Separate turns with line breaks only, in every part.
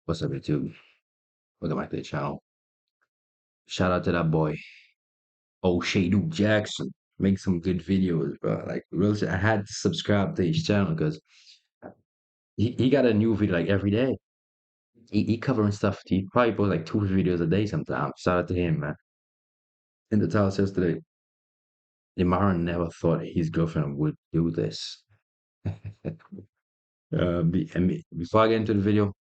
What's up, YouTube? Welcome back to the channel. Shout out to that boy, Duke Jackson. Make some good videos, bro. Like, really, I had to subscribe to his channel because he got a new video like every day. He covering stuff. He probably posts like 2 videos a day sometimes. Shout out to him, man. In the title yesterday, Myron never thought his girlfriend would do this. Before I get into the video,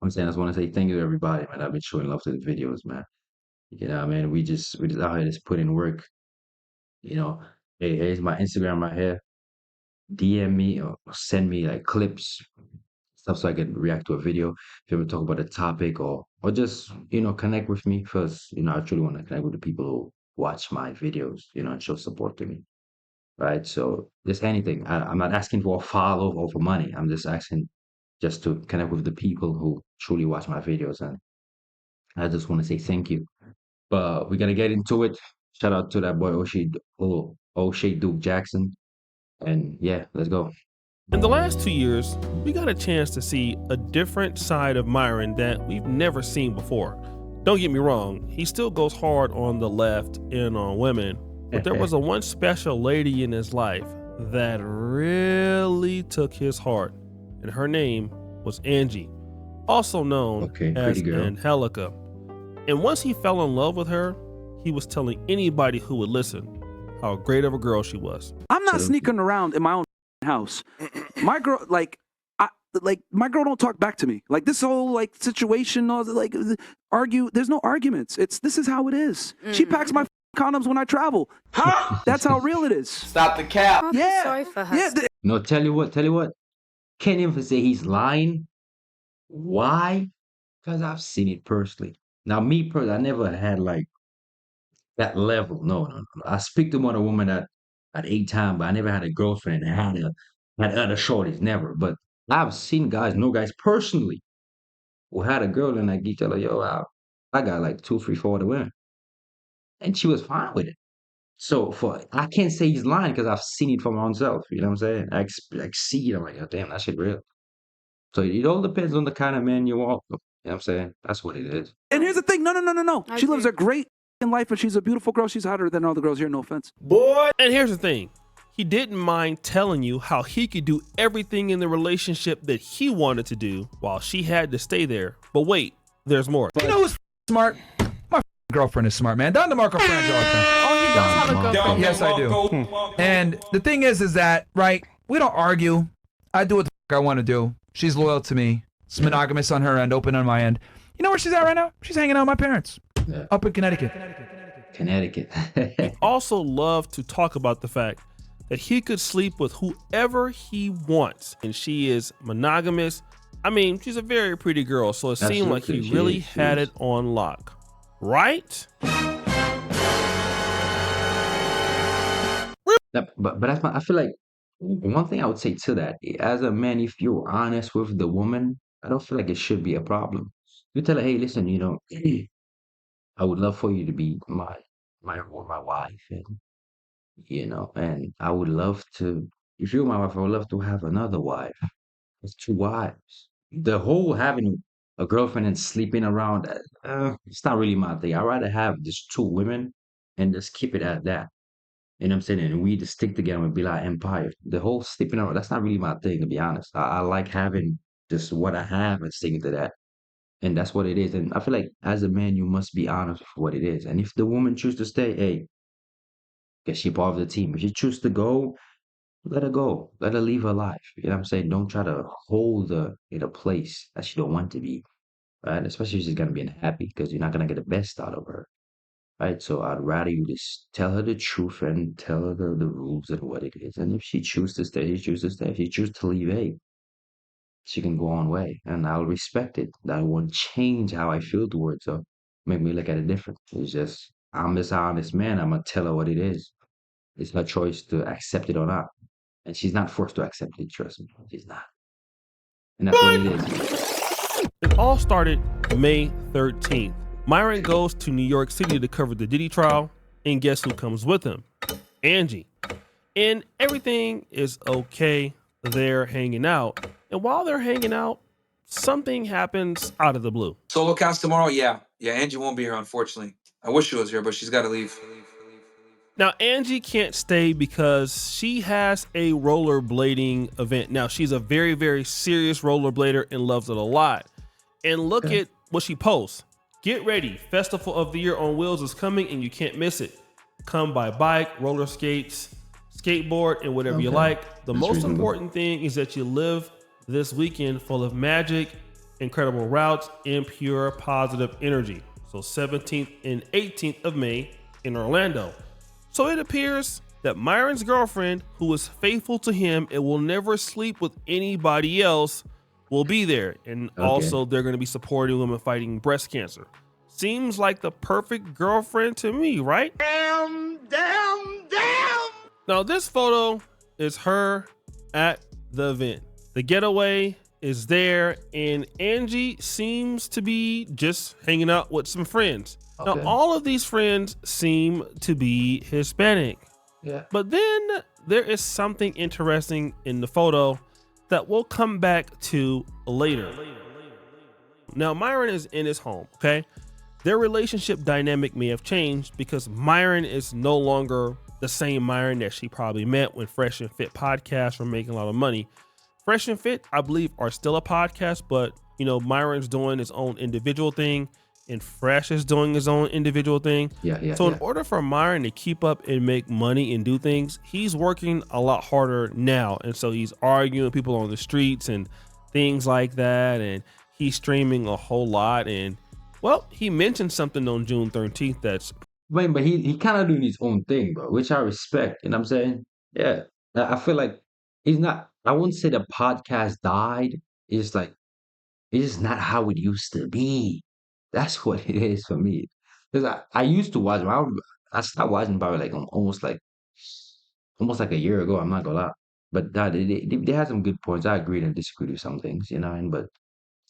I just want to say thank you to everybody, man. I've been showing love to the videos, man. You know, man, we just out here just putting work. You know, hey, here's my Instagram right here. DM me or send me like clips, stuff so I can react to a video. If you ever talk about a topic or just, connect with me first. I truly want to connect with the people who watch my videos, and show support to me. Right. So just anything. I'm not asking for a follow or for money. I'm just asking just to connect with the people who truly watch my videos. And I just want to say thank you. But we're gonna get into it. Shout out to that boy O'Shea Duke Jackson. And yeah, let's go.
In the last 2 years, we got a chance to see a different side of Myron that we've never seen before. Don't get me wrong, he still goes hard on the left and on women, but there was a one special lady in his life that really took his heart, and her name was Angie, also known as Angelica. And once he fell in love with her, he was telling anybody who would listen how great of a girl she was.
I'm not sneaking around in my own house. My girl, my girl don't talk back to me. Like this whole situation, argue. There's no arguments. This is how it is. She packs my condoms when I travel. That's how real it is.
Stop the cap.
Oh,
Yeah.
sorry for her.
Yeah.
No, tell you what. Can't even say he's lying. Why? Because I've seen it personally. Now, me personally, I never had like that level. No. I speak to one woman that at 8 times, but I never had a girlfriend and had other shorties, never. But I've seen know guys personally who had a girl and like you tell her, yo, I got like 2, 3, 4 other women. And she was fine with it. So I can't say he's lying because I've seen it for my own self. You know what I'm saying? I see it. I'm like, oh, damn, that shit real. So it all depends on the kind of man you want. You know what I'm saying? That's what it is.
And here's the thing. No. She lives a great life and she's a beautiful girl. She's hotter than all the girls here. No offense.
Boy. And here's the thing. He didn't mind telling you how he could do everything in the relationship that he wanted to do while she had to stay there. But wait, there's more.
You know who's smart? My girlfriend is smart, man. Don DeMarco Frangiola.
Oh, he does have a girlfriend.
Yes, I do. And the thing is that, right, we don't argue. I do what the I want to do. She's loyal to me. It's monogamous on her end, open on my end. You know where she's at right now? She's hanging out with my parents up in Connecticut.
He also loved to talk about the fact that he could sleep with whoever he wants. And she is monogamous. I mean, she's a very pretty girl, so it seemed like he really had it on lock. Right?
But that's I feel like one thing I would say to that, as a man, if you're honest with the woman, I don't feel like it should be a problem. You tell her, hey, listen, I would love for you to be my wife, and I would love to, if you're my wife, I would love to have another wife. It's 2 wives. The whole having a girlfriend and sleeping around, it's not really my thing. I'd rather have just 2 women and just keep it at that. You know what I'm saying? And we just stick together and build our empire. The whole sleeping around, that's not really my thing, to be honest. I like having just what I have and sticking to that. And that's what it is. And I feel like as a man, you must be honest with what it is. And if the woman chooses to stay, hey, guess she part of the team. If she chooses to go, let her go. Let her live her life. You know what I'm saying? Don't try to hold her in a place that she don't want to be. Right? Especially if she's gonna be unhappy because you're not gonna get the best out of her. Right? So I'd rather you just tell her the truth and tell her the rules and what it is. And if she chooses to stay, she chooses to stay. If she chooses to leave, hey, she can go on way. And I'll respect it. That won't change how I feel towards her. Make me look at it different. It's just, I'm this honest man. I'm gonna tell her what it is. It's her choice to accept it or not. And she's not forced to accept it, trust me. She's not. And that's what it is.
It all started May 13th. Myron goes to New York City to cover the Diddy trial, and guess who comes with him? Angie. And everything is okay. They're hanging out. And while they're hanging out, something happens out of the blue.
Solo cast tomorrow? Yeah. Yeah, Angie won't be here, unfortunately. I wish she was here, but she's got to leave.
Now, Angie can't stay because she has a rollerblading event. Now, she's a very, very serious rollerblader and loves it a lot. And look at what she posts. Get ready. Festival of the Year on Wheels is coming and you can't miss it. Come by bike, roller skates, skateboard, and whatever you like. The
That's
most
reasonable.
important thing is that you live this weekend full of magic, incredible routes, and pure positive energy. So 17th and 18th of May in Orlando. So it appears that Myron's girlfriend, who is faithful to him and will never sleep with anybody else, will be there. And also they're going to be supporting women fighting breast cancer. Seems like the perfect girlfriend to me, right? Damn. Now this photo is her at the event. The getaway is there and Angie seems to be just hanging out with some friends. Now, all of these friends seem to be Hispanic.
Yeah.
But then there is something interesting in the photo that we'll come back to later. Now, Myron is in his home, okay? Their relationship dynamic may have changed because Myron is no longer the same Myron that she probably met when Fresh and Fit podcast were making a lot of money. Fresh and Fit, I believe, are still a podcast, but, you know, Myron's doing his own individual thing. And Fresh is doing his own individual thing. So in order for Myron to keep up and make money and do things, he's working a lot harder now. And so he's arguing with people on the streets and things like that. And he's streaming a whole lot. And well, he mentioned something on June 13th that's
But he kind of doing his own thing, bro, which I respect. You know what I'm saying? Yeah. I feel like he's not, I wouldn't say the podcast died. It's like, it's not how it used to be. That's what it is for me. Because I used to watch him. I stopped watching probably like almost like a year ago. I'm not gonna lie. But that they had some good points. I agreed and disagreed with some things, you know, but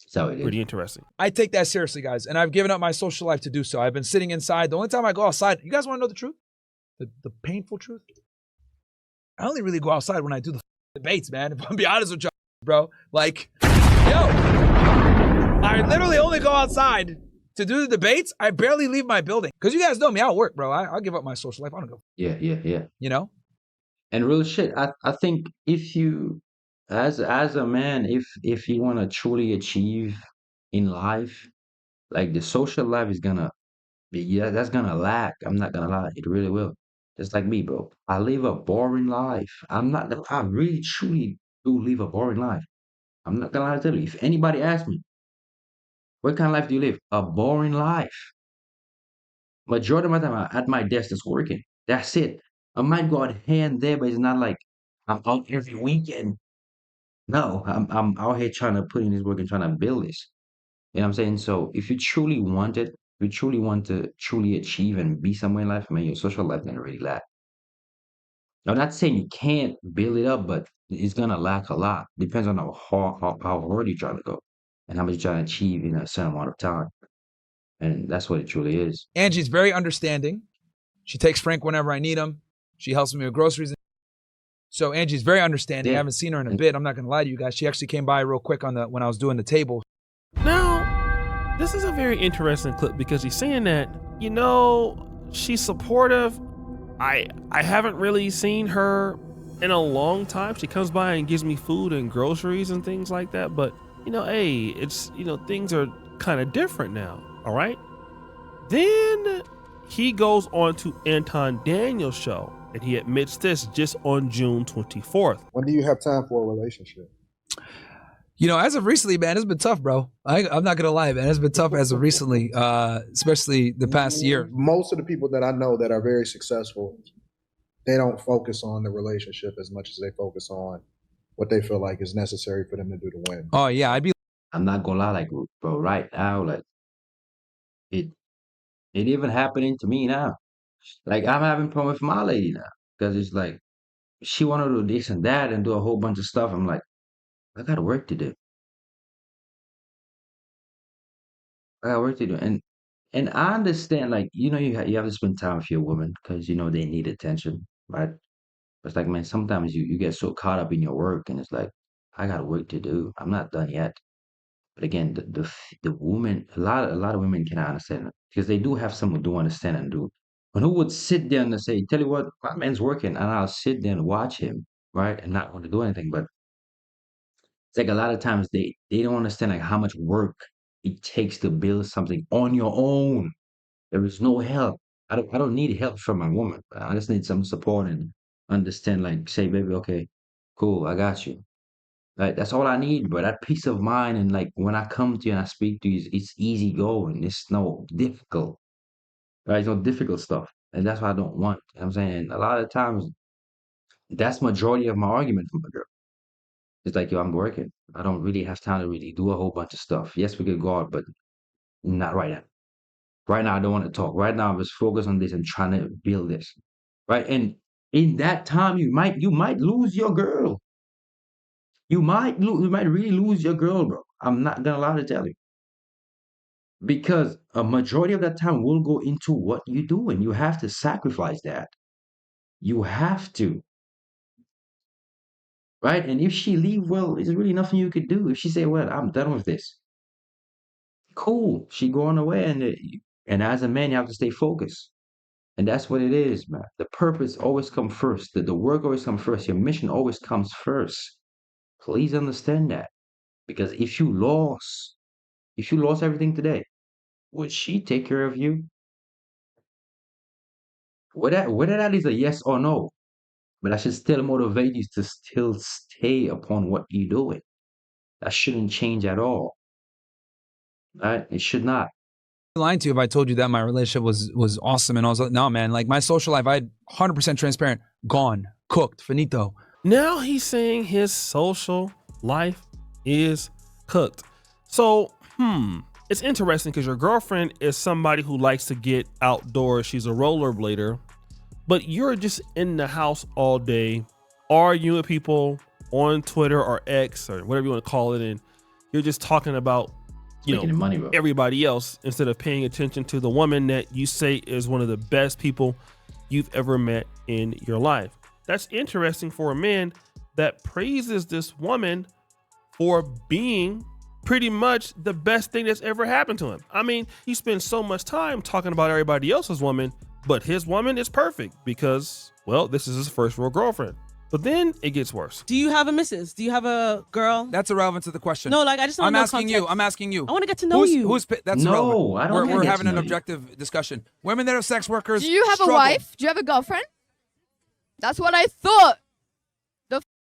that's how it is.
pretty interesting.
I take that seriously, guys, and I've given up my social life to do so. I've been sitting inside. The only time I go outside, you guys want to know the truth? The painful truth? I only really go outside when I do the debates, man. If I'm be honest with you, bro. Like, I literally only go outside to do the debates. I barely leave my building. Because you guys know me, I'll work, bro. I'll give up my social life. I don't go.
Yeah.
You know?
And real shit, I think if you as a man, if you want to truly achieve in life, like the social life is gonna be, yeah, that's gonna lack. I'm not gonna lie, it really will. Just like me, bro. I live a boring life. I really truly do live a boring life. I'm not gonna lie to you. If anybody asks me, what kind of life do you live? A boring life. Majority of my time at my desk is working. That's it. I might go out here and there, but it's not like I'm out every weekend. No, I'm out here trying to put in this work and trying to build this. You know what I'm saying? So if you truly want it, if you truly want to truly achieve and be somewhere in life, man, your social life gonna really lack. I'm not saying you can't build it up, but it's gonna lack a lot. Depends on how hard you're trying to go and how much you're trying to achieve in a certain amount of time. And that's what it truly is.
Angie's very understanding. She takes Frank whenever I need him. She helps me with groceries. So Angie's very understanding. I haven't seen her in a bit. I'm not going to lie to you guys. She actually came by real quick when I was doing the table.
Now, this is a very interesting clip because he's saying that, you know, she's supportive. I haven't really seen her in a long time. She comes by and gives me food and groceries and things like that. But, you know, hey, it's, you know, things are kind of different now. All right. Then he goes on to Anton Daniels' show and he admits this just on June 24th.
When do you have time for a relationship?
You know, as of recently, man, it's been tough, bro. I'm not going to lie, man. It's been tough as of recently, especially the past year.
Most of the people that I know that are very successful, they don't focus on the relationship as much as they focus on what they feel like is necessary for them to do to win.
Oh, yeah.
I'm not gonna lie, like, bro, right now, like, it even happening to me now. Like, I'm having problem with my lady now because it's like she want to do this and that and do a whole bunch of stuff. I'm like, I got work to do. I got work to do, and I understand, like, you know, you have to spend time with your woman because you know they need attention, right? But it's like, man, sometimes you get so caught up in your work, and it's like, I got work to do. I'm not done yet. But again, the woman, a lot of women cannot understand it because they do have some who do understand and do. But who would sit there and say, "Tell you what, my man's working," and I'll sit there and watch him, right, and not want to do anything. But it's like a lot of times they don't understand like how much work it takes to build something on your own. There is no help. I don't need help from my woman. I just need some support and understand. Like say, baby, okay, cool, I got you. Like that's all I need, bro. That peace of mind and like when I come to you and I speak to you, it's easy going. It's no difficult, right? It's no difficult stuff, and that's what I don't want. You know what I'm saying a lot of times that's majority of my argument from a girl. It's like, yo, I'm working. I don't really have time to really do a whole bunch of stuff. Yes, we could go out, but not right now. Right now, I don't want to talk. Right now, I'm just focused on this and trying to build this. Right. And in that time, you might lose your girl. You might really lose your girl, bro. I'm not gonna lie to tell you. Because a majority of that time will go into what you do, and you have to sacrifice that. You have to, right? And if she leave, well, there's really nothing you could do. If she say, "Well, I'm done with this," cool. She going away, and as a man, you have to stay focused. And that's what it is, man. The purpose always comes first. The work always comes first. Your mission always comes first. Please understand that. Because if you lost everything today, would she take care of you? Whether that is a yes or no, but that should still motivate you to still stay upon what you're doing. That shouldn't change at all. Right? It should not.
Lying to you if I told you that my relationship was awesome and I was like, no, man, like my social life, I had 100% transparent, gone, cooked, finito.
Now he's saying his social life is cooked. So, it's interesting because your girlfriend is somebody who likes to get outdoors. She's a rollerblader, but you're just in the house all day, arguing with people on Twitter or X or whatever you want to call it, and you're just talking about,
Making the money, bro.
everybody else instead of paying attention to the woman that you say is one of the best people you've ever met in your life. That's interesting for a man that praises this woman for being pretty much the best thing that's ever happened to him. I mean, he spends so much time talking about everybody else's woman, but his woman is perfect because, well, this is his first real girlfriend. But then it gets worse.
Do you have a missus? Do you have a girl?
That's irrelevant to the question.
No, like I just want
I'm
to know
asking you.
context.
I'm asking you.
I want to get to know you.
That's
No,
irrelevant.
I don't
We're
wanna get
having
to
an
know you.
objective discussion. Women that are sex workers.
Do you have
struggle.
a wife? Do you have a girlfriend? That's what I thought.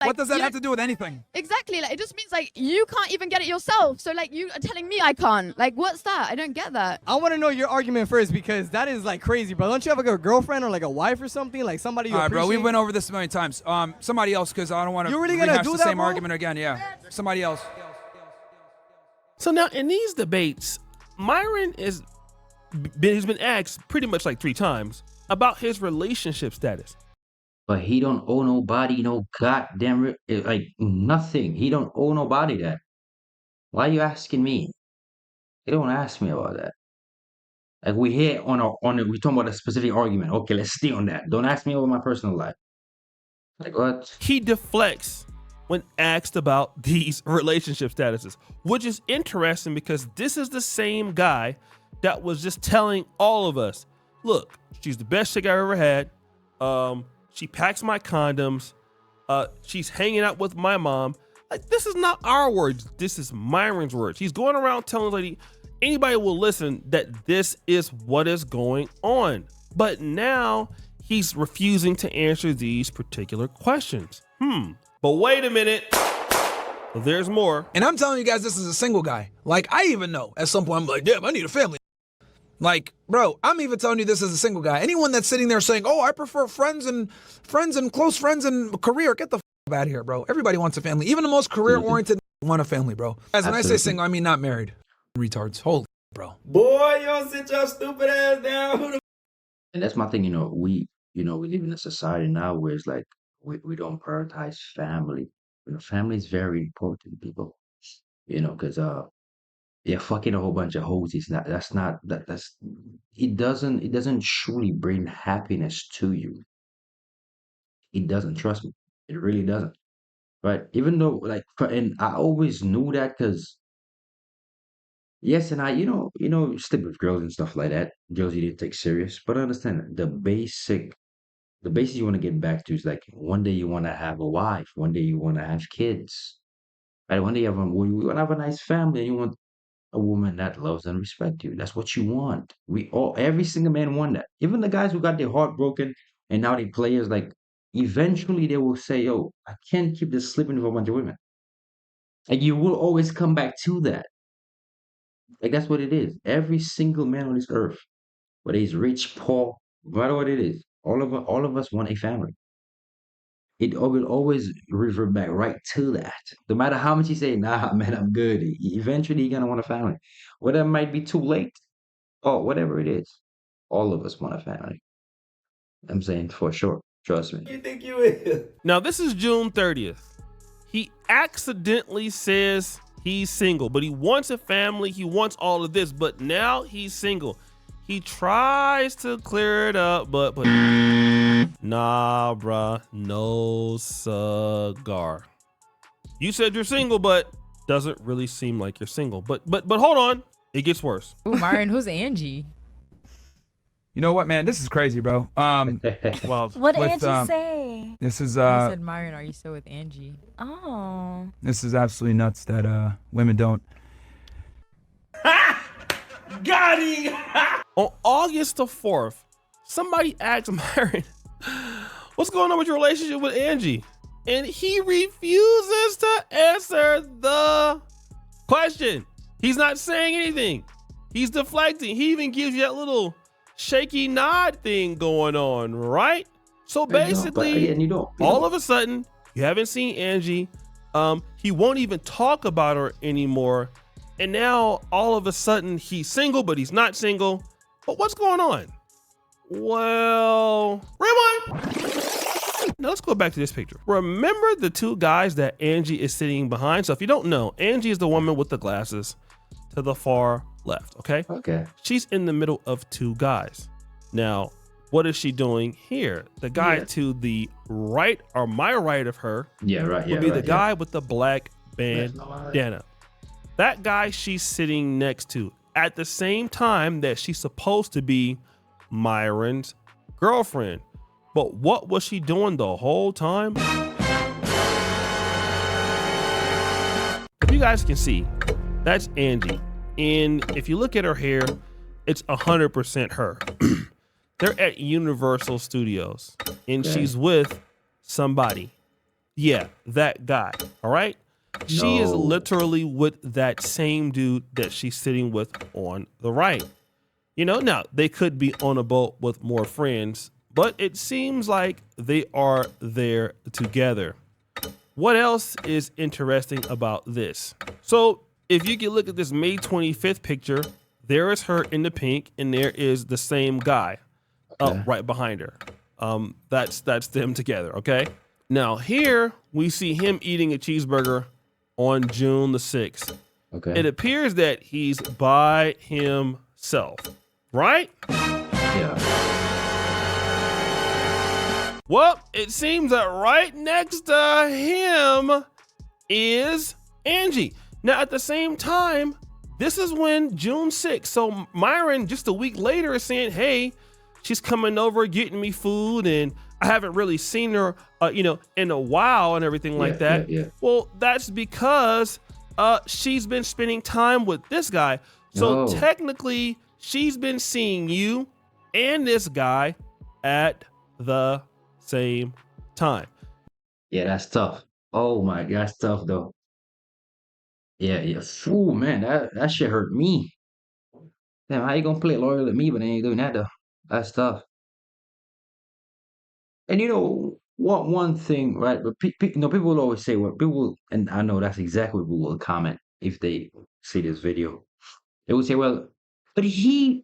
What does that
you
have to do with anything?
Exactly. Like it just means like you can't even get it yourself. So like you are telling me I can't. Like what's that? I don't get that.
I want to know your argument first because that is like crazy, bro. Don't you have like a girlfriend or like a wife or something? Like somebody you
All right, bro. We
appreciate?
went over this a million times. Somebody else, because I don't want to
You really gonna
rehash
do
the
that,
same
bro?
argument again. Yeah, somebody else.
So now in these debates, Myron he's been asked pretty much like 3 times about his relationship status.
But he don't owe nobody no goddamn like nothing. He don't owe nobody that. Why are you asking me? You don't ask me about that. Like we here we talking about a specific argument. Okay, let's stay on that. Don't ask me about my personal life. Like what?
He deflects when asked about these relationship statuses, which is interesting because this is the same guy that was just telling all of us, look, she's the best chick I ever had. She packs my condoms. She's hanging out with my mom. Like, this is not our words. This is Myron's words. He's going around telling lady, anybody will listen that this is what is going on. But now he's refusing to answer these particular questions. But wait a minute. There's more.
And I'm telling you guys, this is a single guy. Like, I even know at some point, I'm like, damn, I need a family. Like, bro, I'm even telling you this as a single guy. Anyone that's sitting there saying, oh, I prefer friends and close friends and career, get the out of here, bro. Everybody wants a family. Even the most career-oriented want a family, bro. As when I say single, I mean not married. Retards. Holy bro.
Boy, you don't sit your stupid ass down. Who the
And that's my thing, we live in a society now where it's like we don't prioritize family. Family is very important, people. Because yeah, fucking a whole bunch of hoes is not that's it doesn't truly bring happiness to you. It doesn't, trust me. It really doesn't. Right? Even though and I always knew that because Yes, and sleep with girls and stuff like that. Girls you need to take serious, but understand the basic you want to get back to is like one day you want to have a wife, one day you want to have kids, right? One day you want to have a nice family, and you want a woman that loves and respects you. That's what you want. Every single man want that. Even the guys who got their heart broken and now they players, like eventually they will say, "Yo, I can't keep this sleeping with a bunch of women." And you will always come back to that. Like that's what it is. Every single man on this earth, whether he's rich, poor, no matter what it is, all of us want a family. Will always revert back right to that. No matter how much you say, "Nah, man, I'm good." Eventually, you're gonna want a family. Whether it might be too late or whatever it is, all of us want a family. I'm saying for sure. Trust me.
You think you is?
Now, this is June 30th. He accidentally says he's single, but he wants a family. He wants all of this, but now he's single. He tries to clear it up, but nah, bruh, no cigar. You said you're single, but doesn't really seem like you're single. But hold on, it gets worse.
Ooh, Myron, who's Angie?
You know what, man? This is crazy, bro.
Well,
What did
with,
Angie say?
This is
I said, Myron, are you still with Angie?
Oh.
this is absolutely nuts that women don't.
Got him.
On August the 4th, somebody asked Myron, what's going on with your relationship with Angie? And he refuses to answer the question. He's not saying anything. He's deflecting. He even gives you that little shaky nod thing going on, right? So basically, all of a sudden, you haven't seen Angie. He won't even talk about her anymore. And now all of a sudden he's single, but he's not single. But what's going on? Well, rewind. Now let's go back to this picture. Remember the two guys that Angie is sitting behind? So if you don't know, Angie is the woman with the glasses to the far left, okay?
Okay.
She's in the middle of two guys. Now, what is she doing here? The guy to the right, or my right of her, would be the guy with the black bandana. That guy she's sitting next to at the same time that she's supposed to be Myron's girlfriend. But what was she doing the whole time? If you guys can see, that's Angie. And if you look at her hair, it's 100% her. They're at Universal Studios and she's with somebody. Yeah, that guy. All right. She is literally with that same dude that she's sitting with on the right. You know, now they could be on a boat with more friends, but it seems like they are there together. What else is interesting about this? So if you can look at this May 25th picture, there is her in the pink and there is the same guy right behind her. That's them together, okay? Now here we see him eating a cheeseburger on June the 6th.
Okay.
It appears that he's by himself, right?
Yeah.
Well, it seems that right next to him is Angie. Now, at the same time, this is when June 6th. So Myron, just a week later, is saying, hey, she's coming over, getting me food, and I haven't really seen her, in a while and everything like that.
Yeah.
Well, that's because she's been spending time with this guy. So technically, she's been seeing you and this guy at the same time.
Yeah, that's tough. Oh my God, that's tough though. Yeah. Ooh, man, that shit hurt me. Damn, how you gonna play loyal to me, but they ain't doing that though? That's tough. And you know what? One thing, right? But people will always say what people, and I know that's exactly what people will comment if they see this video. They will say, "Well, but he's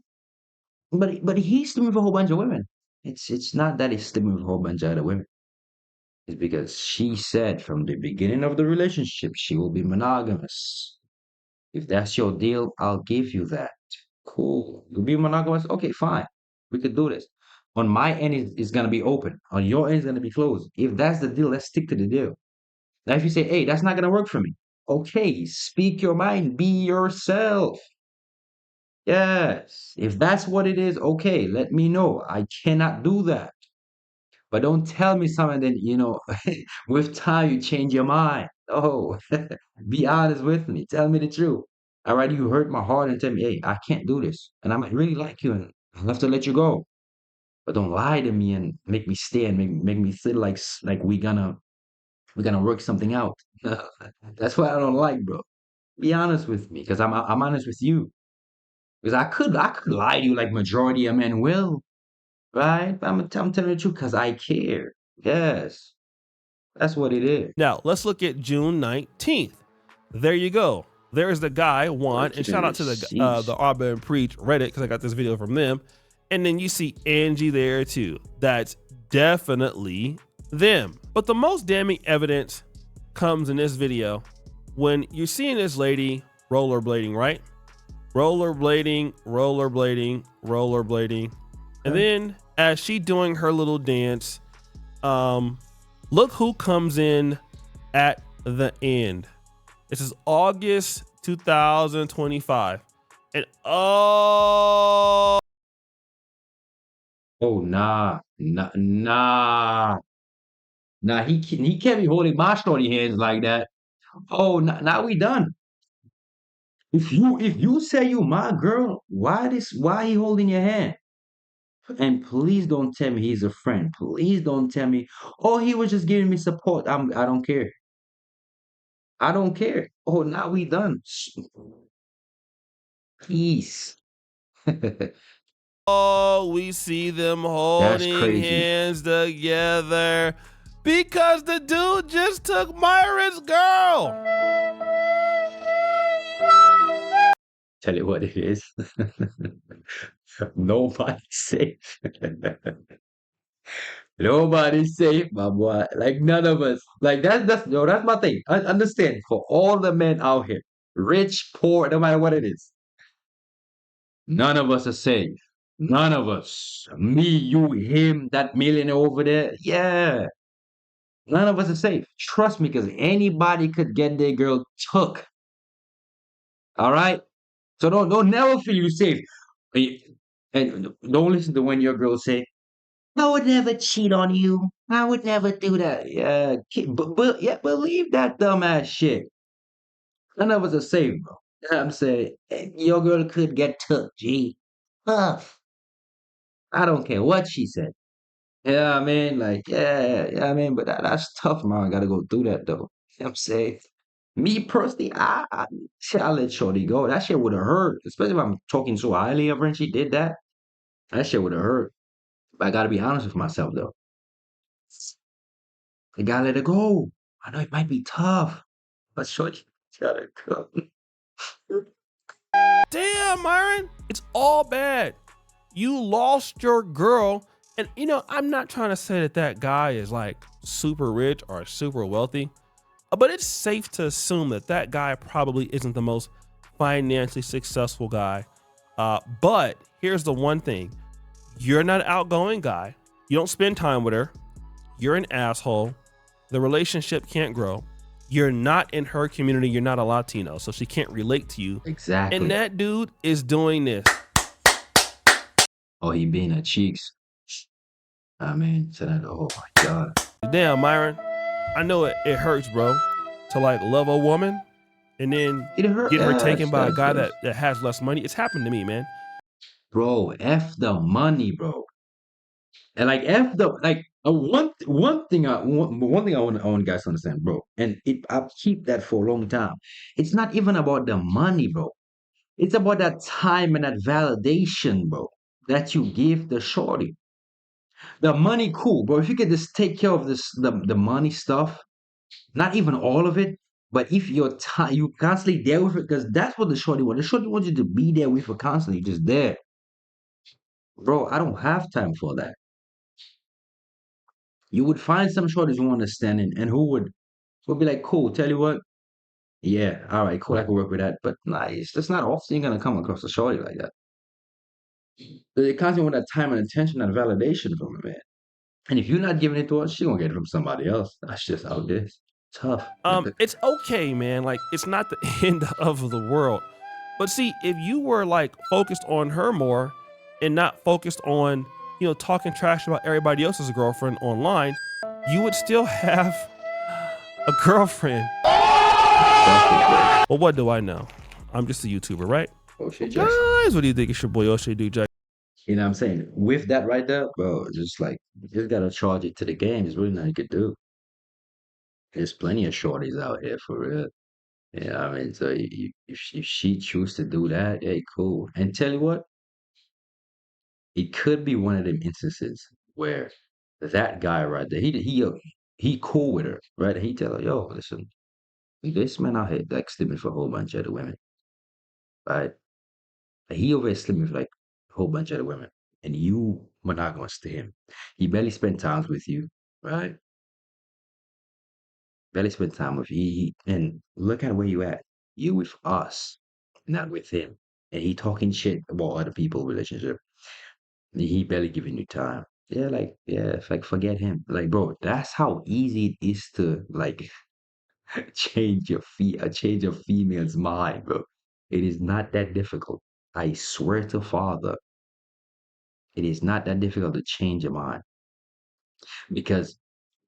sleeping with a whole bunch of women." It's not that he's sleeping with a whole bunch of other women. It's because she said from the beginning of the relationship she will be monogamous. If that's your deal, I'll give you that. Cool. You'll be monogamous? Okay, fine. We could do this. On my end, it's going to be open. On your end, it's going to be closed. If that's the deal, let's stick to the deal. Now, if you say, hey, that's not going to work for me. Okay, speak your mind. Be yourself. Yes. If that's what it is, okay, let me know. I cannot do that. But don't tell me something that, with time you change your mind. Oh, be honest with me. Tell me the truth. All right, you hurt my heart and tell me, hey, I can't do this. And I might really like you and I'll have to let you go. But don't lie to me and make me stay and make me feel like we're gonna work something out. That's what I don't like, bro. Be honest with me, because I'm honest with you. Because I could lie to you like majority of men will, right? But I'm telling the truth because I care. Yes, that's what it is.
Now, let's look at June 19th. There you go. There's the guy, Juan, and shout out to the Arbor and Preach Reddit, because I got this video from them. And then you see Angie there too. That's definitely them. But the most damning evidence comes in this video when you're seeing this lady rollerblading, right? Rollerblading, rollerblading, rollerblading. And then as she doing her little dance, look who comes in at the end. This is August 2025. And
Oh, nah. He can't be holding my shorty hands like that. Oh, now we done. If you say you my girl, why he holding your hand? And please don't tell me he's a friend. Please don't tell me, oh, he was just giving me support. I don't care. I don't care. Oh, now we done. Peace.
oh, we see them
That's
holding
crazy.
hands together because the dude just took Myron's girl.
Tell you what it is. Nobody's safe. Nobody's safe, my boy. Like none of us. Like that's my thing. I understand for all the men out here, rich, poor, no matter what it is. None of us are safe. None of us. Me, you, him, that millionaire over there. Yeah. None of us are safe. Trust me, because anybody could get their girl took. All right? So don't never feel you safe. And don't listen to when your girl say, I would never cheat on you. I would never do that. Yeah, yeah, believe that dumbass shit. None of us are safe, bro. You know what I'm saying? Your girl could get took, G. Tough. I don't care what she said. Yeah, I mean, like, yeah, I mean, but that's tough, man. I gotta go through that though. You know what I'm saying? Me personally, I'll let Shorty go. That shit would have hurt, especially if I'm talking so highly of her and she did that. That shit would have hurt. But I gotta be honest with myself though. I gotta let it go. I know it might be tough, but Shorty gotta go.
Damn, Myron, it's all bad. You lost your girl. And I'm not trying to say that guy is like super rich or super wealthy, but it's safe to assume that guy probably isn't the most financially successful guy. But here's the one thing. You're not an outgoing guy. You don't spend time with her. You're an asshole. The relationship can't grow. You're not in her community. You're not a Latino, so she can't relate to you.
Exactly.
And that dude is doing this.
Oh, he being her cheeks. I mean, so that, oh my God.
Damn, Myron. I know it hurts, bro, to like love a woman and then
It hurt.
get her
Yes,
taken by a
yes,
guy
yes.
that has less money. It's happened to me, man.
Bro, F the money, bro. And like F the like one thing I want guys to understand, bro. And I keep that for a long time. It's not even about the money, bro. It's about that time and that validation, bro, that you give the shorty. The money, cool, bro. If you could just take care of the money stuff, not even all of it, but if you're you constantly there with it, because that's what the shorty wants. The shorty wants you to be there with her constantly, just there. Bro, I don't have time for that. You would find some shorties who understand it and who would be like, cool, tell you what, yeah, all right, cool, I can work with that. But nah, it's just not often you're gonna come across a shorty like that. They constantly want that time and attention and validation from a man. And if you're not giving it to her, she gonna get it from somebody else. That's just how it is. Tough.
It's okay, man. Like, it's not the end of the world. But see, if you were like focused on her more and not focused on, talking trash about everybody else's girlfriend online, you would still have a girlfriend. Well, what do I know? I'm just a YouTuber, right?
O'Shea Jackson.
Guys, what do you think? It's your boy O'Shea Duke Jack.
You know what I'm saying? With that right there, bro, just like, you just gotta charge it to the game. There's really nothing you could do. There's plenty of shorties out here for real. Yeah, I mean, so if she choose to do that, hey, cool. And tell you what, it could be one of them instances where that guy right there, he cool with her, right? And he tell her, yo, listen, this man out here like sleeping for a whole bunch of other women, right? He over here sleeping with like a whole bunch of other women, and you monogamous to him. He barely spend times with you, right? Barely spend time with you. And look at where you at. You with us, not with him. And he talking shit about other people relationship. He barely giving you time. Yeah, like yeah, it's like forget him. Like, bro, that's how easy it is to like change a female's mind, bro. It is not that difficult. I swear to Father, it is not that difficult to change your mind because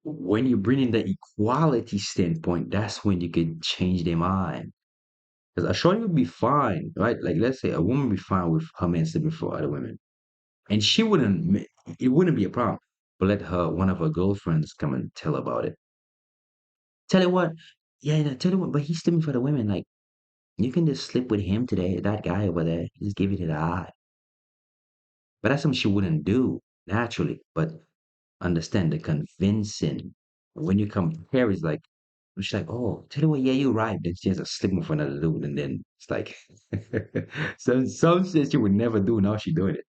when you bring in the equality standpoint, that's when you can change their mind. Because a shorty would be fine, right? Like, let's say a woman would be fine with her man sleeping for other women, and it wouldn't be a problem. But let one of her girlfriends come and tell her about it. Tell her what, yeah, tell her what, but he's sleeping for the women. Like, you can just sleep with him today, that guy over there, just give it to the eye. But that's something she wouldn't do naturally. But understand the convincing. When you compare, it's like, she's like, oh, tell you what, yeah, you're right. Then she has a sleeping for another dude, and then it's like, some shit she would never do. Now she doing it.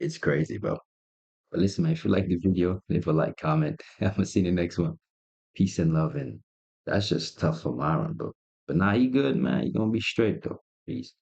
It's crazy, bro. But listen, man, if you like the video, leave a like, comment. I'm gonna see you in the next one. Peace and love, and that's just tough for Myron, bro. But now he good, man. He gonna be straight though. Peace.